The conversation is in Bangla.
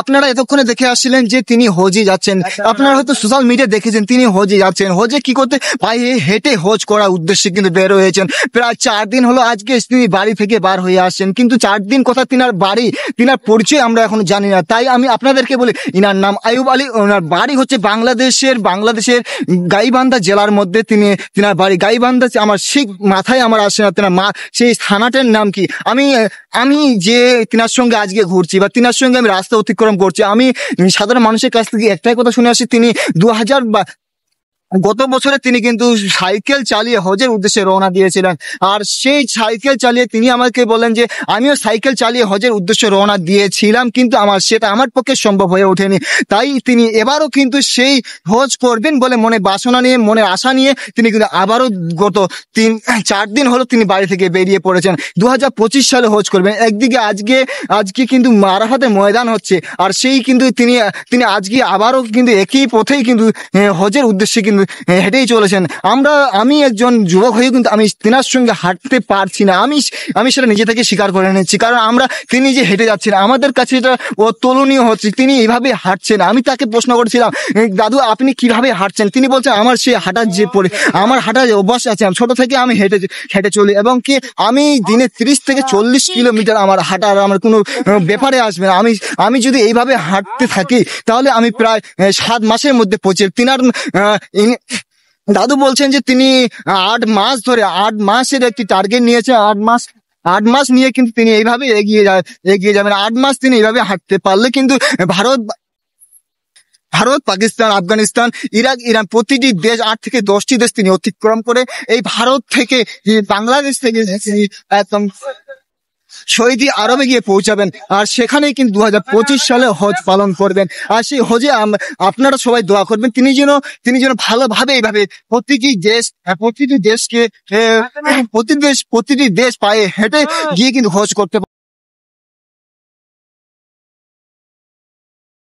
আপনারা এতক্ষণে দেখে আসছিলেন যে তিনি হজে যাচ্ছেন। আপনারা হয়তো সোশ্যাল মিডিয়া দেখেছেন তিনি হজে যাচ্ছেন। হজে কি করতে, পায়ে হেঁটে হজ করার উদ্দেশ্যে কিন্তু বের হয়েছেন। প্রায় 4 দিন হলো আজকে তিনি বাড়ি থেকে বার হয়ে আসছেন, কিন্তু 4 দিন কথা তিনার বাড়ি, তিনার পরিচয় আমরা এখন জানি না। তাই আমি আপনাদেরকে বলি, ইনার নাম আইয়ুব আলী, ওনার বাড়ি হচ্ছে বাংলাদেশের গাইবান্ধা জেলার মধ্যে তিনার বাড়ি গাইবান্ধা। আমার ঠিক মাথায় আমার আসে না তিনার সেই থানাটার নাম কি। আমি যে তিনার সঙ্গে আজকে ঘুরছি বা তিনার সঙ্গে আমি রাস্তা অতিক্রম করছি, আমি সাধারণ মানুষের কাছ থেকে একটাই কথা শুনে আসি, তিনি 2000 গত বছরে তিনি কিন্তু সাইকেল চালিয়ে হজের উদ্দেশ্যে রওনা দিয়েছিলেন। আর সেই সাইকেল চালিয়ে তিনি আমাকে বলেন যে আমিও সাইকেল চালিয়ে হজের উদ্দেশ্যে রওনা দিয়েছিলাম, কিন্তু সেটা আমার পক্ষে সম্ভব হয়ে ওঠেনি। তাই তিনি এবারও কিন্তু সেই হজ করবেন বলে মনে বাসনা নিয়ে, মনে আশা নিয়ে তিনি কিন্তু আবারও গত 3-4 দিন হলো তিনি বাড়ি থেকে বেরিয়ে পড়েছেন। 2025 সালে হজ করবেন। একদিকে আজকে কিন্তু আরাফাতের ময়দান হচ্ছে, আর সেই কিন্তু তিনি আজকে আবারও কিন্তু একই পথেই কিন্তু হজের উদ্দেশ্যে কিন্তু হেঁটেই চলেছেন। আমি একজন যুবক হয়ে কিন্তু আমি তিনার সঙ্গে হাঁটতে পারছি না। আমি সেটা নিজে থেকে স্বীকার করে নিচ্ছি, কারণ তিনি যে হেঁটে যাচ্ছেন আমাদের কাছে এটা অতুলনীয় হচ্ছে। তিনি এইভাবে হাঁটছেন। আমি তাকে প্রশ্ন করেছিলাম, দাদু আপনি কিভাবে হাঁটছেন? তিনি বলছেন আমার আমার হাঁটার যে অভ্যাস আছে, ছোট থেকে আমি হেঁটে চলি, এবং কি আমি দিনে 30 থেকে 40 কিলোমিটার আমার হাঁটার আমার কোনো ব্যাপারে আসবে না। আমি যদি এইভাবে হাঁটতে থাকি তাহলে আমি প্রায় 7 মাসের মধ্যে পৌঁছে। তিনার দাদু বলছেন যে তিনি 8 মাস ধরে 8 মাসের একটি টার্গেট নিয়েছে। 8 মাস নিয়ে কিন্তু তিনি এইভাবে এগিয়ে যাবেন। 8 মাস তিনি এইভাবে হাঁটতে পারলে কিন্তু ভারত, পাকিস্তান, আফগানিস্তান, ইরাক, ইরান প্রতিটি দেশ 8 থেকে 10টি দেশ তিনি অতিক্রম করে এই ভারত থেকে, বাংলাদেশ থেকে একদম সৌদি আরবে গিয়ে পৌঁছাবেন। আর সেখানেই কিন্তু 2025 সালে হজ পালন করবেন। আর সেই হজে আপনারা সবাই দোয়া করবেন তিনি যেন ভালোভাবে এইভাবে প্রতিটি দেশ পায়ে হেঁটে গিয়ে কিন্তু হজ করতে